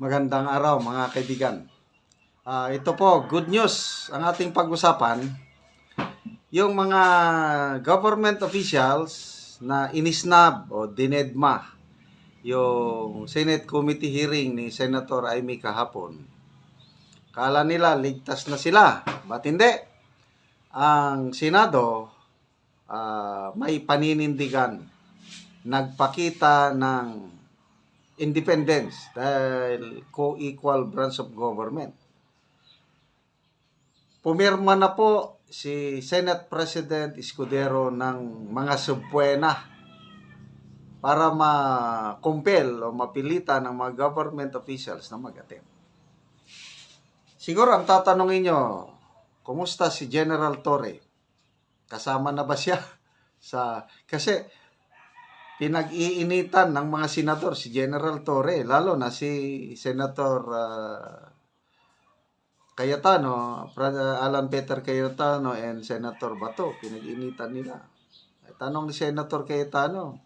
Magandang araw mga kaibigan. Ito po, good news ang ating pag-usapan. Yung mga government officials na inisnab o dinedma yung Senate Committee hearing ni Senator Amy kahapon. Kala nila ligtas na sila. Ba't hindi? Ang Senado may paninindigan. Nagpakita ng independence dahil co-equal branch of government. Pumirma na po si Senate President Escudero ng mga subpuena para ma-compel o mapilitan ng mga government officials na mag-attend. Siguro ang tatanungin nyo, kumusta si General Torre? Kasama na ba siya? Kasi pinag-iinitan ng mga senador si General Torre, lalo na si Senator Cayetano, Alan Peter Cayetano and Senator Bato, pinag-iinitan nila. Tanong ni Senator Cayetano,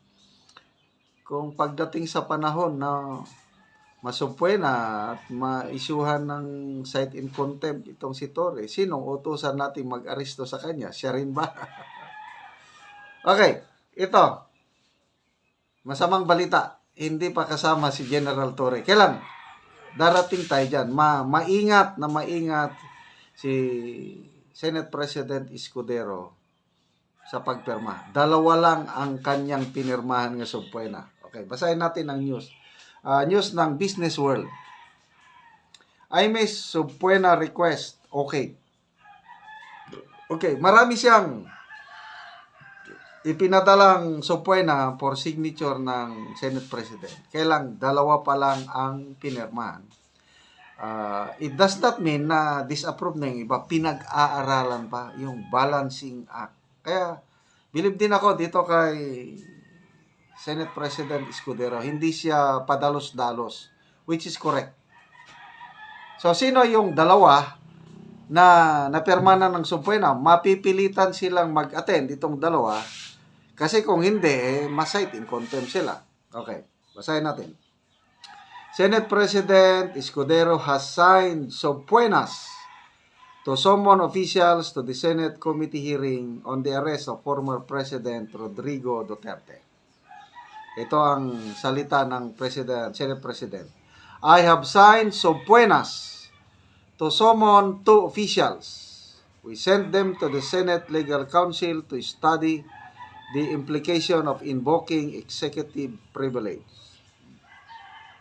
kung pagdating sa panahon na masupwena at maisyuhan ng cite in contempt itong si Torre, sinong utusan natin mag-aresto sa kanya? Siya rin ba? Okay, ito. Masamang balita, hindi pa kasama si General Torre. Kailan? Darating tayo dyan. Maingat si Senate President Escudero sa pagpirma. 2 lang ang kanyang pinirmahan ng subpuena. Okay, basahin natin ang news. News ng Business World. Aime's subpuena request. Okay, marami siyang ipinadalang subpuena for signature ng Senate President. Kailang 2 pa lang ang pinirmahan. It does not mean na disapprove na yung iba. Pinag-aaralan pa yung balancing act. Kaya, believe din ako dito kay Senate President Escudero. Hindi siya padalos-dalos, which is correct. So, sino yung 2 na napirmahan ng subpuena? Mapipilitan silang mag-attend itong 2. Kasi kung hindi, ma-cite in contempt sila. Okay, basahin natin. Senate President Escudero has signed subpoenas to summon officials to the Senate committee hearing on the arrest of former President Rodrigo Duterte. Ito ang salita ng Senate President. I have signed subpoenas to summon 2 officials. We sent them to the Senate Legal Counsel to study the implication of invoking executive privilege.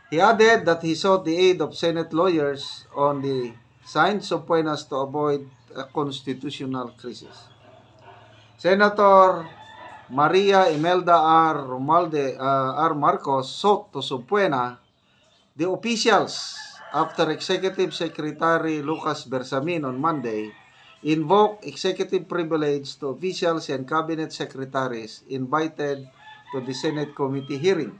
He added that he sought the aid of Senate lawyers on the signed subpoenas to avoid a constitutional crisis. Senator Maria Imelda R. Marcos sought to subpoena the officials after Executive Secretary Lucas Bersamin on Monday invoke executive privilege to officials and cabinet secretaries invited to the Senate committee hearing.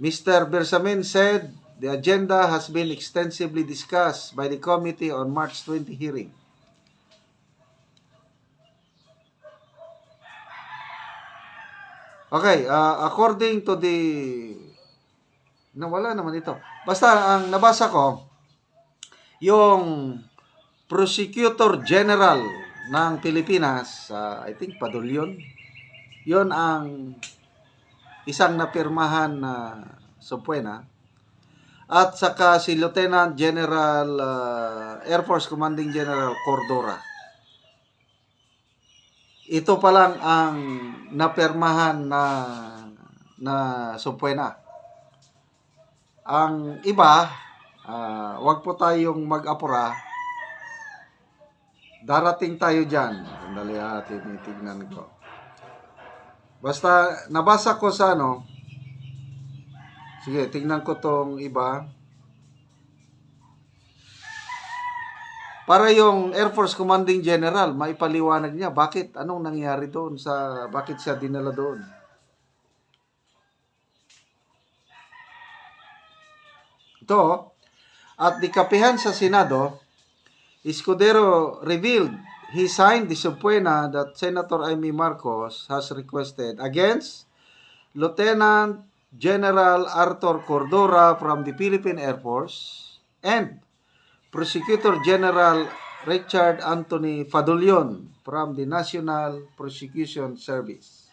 Mr. Bersamin said the agenda has been extensively discussed by the committee on March 20 hearing. Okay, according to the... Nawala naman ito. Basta, ang nabasa ko, yung Prosecutor General ng Pilipinas, I think Padulyon, yon ang isang napirmahan na subpuena. At saka si Lieutenant General, Air Force Commanding General Cordora. Ito pa lang ang napirmahan na subpuena. Ang iba, wag po tayong mag-apura. Darating tayo dyan. Sandali tinitignan ko. Basta, nabasa ko sa sige, tignan ko tong iba. Para yung Air Force Commanding General, maipaliwanag niya bakit, anong nangyari doon bakit siya dinala doon. Ito, at di kapihan sa Senado, Escudero revealed he signed the subpoena that Senator Amy Marcos has requested against Lieutenant General Arthur Cordora from the Philippine Air Force, and Prosecutor General Richard Anthony Fadulion from the National Prosecution Service.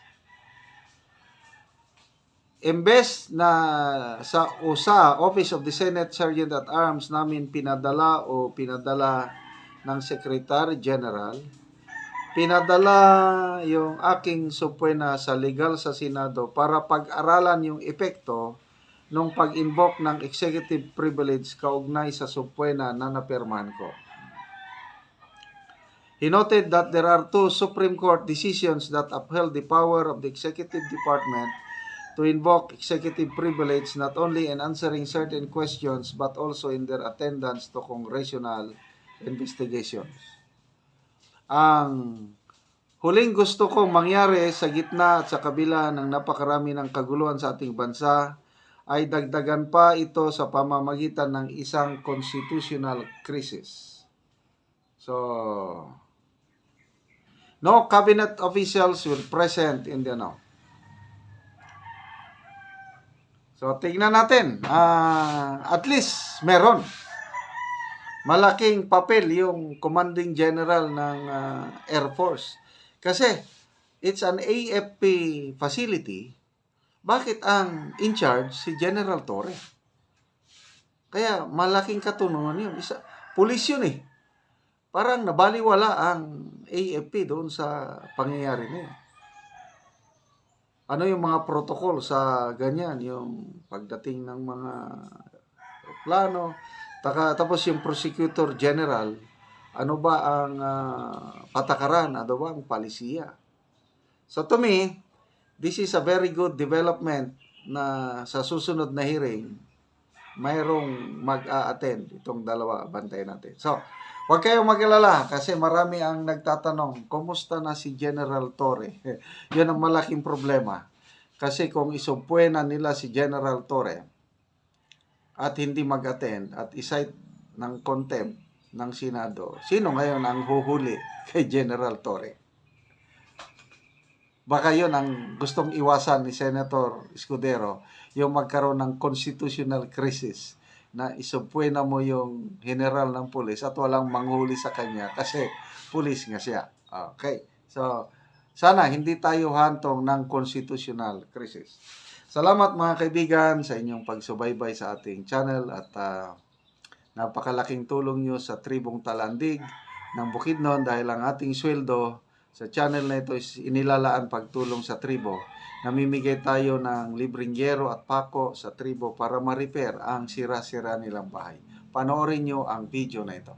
Imbes na sa USA, Office of the Senate Sergeant at Arms namin pinadala ng Secretary General, pinadala yung aking subpoena sa legal sa Senado para pag-aralan yung epekto nung pag-invoke ng executive privilege kaugnay sa subpoena na napirmahan ko. He noted that there are 2 Supreme Court decisions that upheld the power of the Executive Department to invoke executive privilege not only in answering certain questions but also in their attendance to congressional investigations. Ang huling gusto kong mangyari sa gitna at sa kabila ng napakarami ng kaguluhan sa ating bansa ay dagdagan pa ito sa pamamagitan ng isang constitutional crisis. So, no cabinet officials were present in the So, tingnan natin. At least, meron. Malaking papel yung commanding general ng Air Force. Kasi, it's an AFP facility. Bakit ang in charge si General Torre? Kaya, malaking katunungan yun. Pulis yun eh. Parang nabaliwala ang AFP doon sa pangyayari na yun. Ano yung mga protocol sa ganyan? Yung pagdating ng mga plano. Tapos yung Prosecutor General, ano ba ang patakaran? Ano ba ang palisiya? So to me, this is a very good development na sa susunod na hearing, mayroong mag-a-attend itong dalawa, bantay natin. So, huwag kayong mag-alala kasi marami ang nagtatanong, kumusta na si General Torre? Yun ang malaking problema. Kasi kung isubpoena nila si General Torre at hindi mag-attend at isite ng contempt ng Senado, sino ngayon ang huhuli kay General Torre? Baka yun ang gustong iwasan ni Senator Escudero, yung magkaroon ng constitutional crisis na isubpoena mo yung general ng pulis at walang manghuli sa kanya kasi pulis nga siya. Okay. So, sana hindi tayo hantong ng constitutional crisis. Salamat mga kaibigan sa inyong pagsubaybay sa ating channel at napakalaking tulong nyo sa Tribong Talandig ng Bukidnon dahil ang ating sweldo sa channel na ito is inilalaan pagtulong sa tribo. Namimigay tayo ng libreng yero at pako sa tribo para ma-repair ang sira-sira nilang bahay. Panoorin nyo ang video na ito.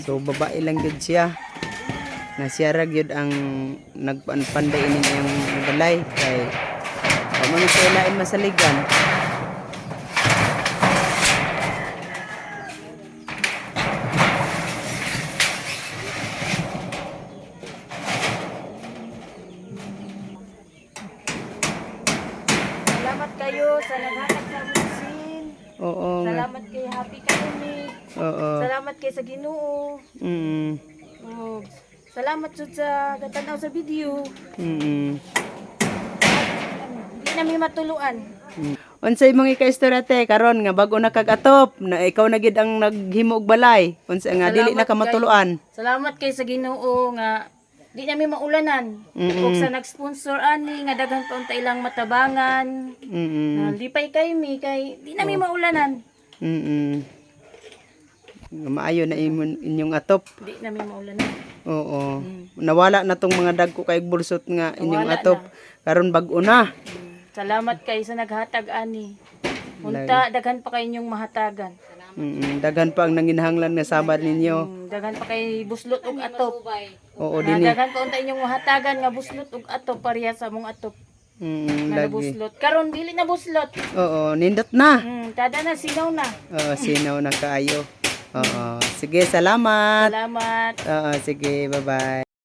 So babae lang gyud siya. Nga siya ra gyud ang nagpanday ini yang balay kay man siya lain masaligan. Salamat kayo sa naghatag sa musin. Oo. Salamat kay Happy Kami. Oo. Salamat kay sa Ginoo. Oh, salamat jud sa gatanaw sa video. Di na mi matuluan. Unsay mga ikaistorya te karon nga bago na kag-atop na ikaw na gid ang naghimo og balay unsa nga dili na ka matuluan. Salamat kay sa Ginoo nga di na mi maulanan. Ug sa nag-sponsor ani nga daghan pa unta ilang matabangan. Lipay kay mi kay di na mi maulanan. Nga maayo na inyong atop. Di na mi maulanan. Oo. Nawala na tong mga dagko kay bulsot nga inyong Nawala atop. Karon bag-o na. Salamat kay sa naghatag ani. Unta daghan pa kay inyong mahatagan. Daghan pa ang nanginhanglan nga sabad ninyo. Daghan pa kay buslot ug atop. Oo, Nga din daghan pa unta inyong mahatagan nga buslot ug atop pareha sa mong atop. Nga lagi. buslot. Karon dili na buslot. Oo, nindot na. Tada na sinaw na. Oo, sinaw na kaayo. Oo, sige, salamat. Salamat. Oo, sige, bye-bye.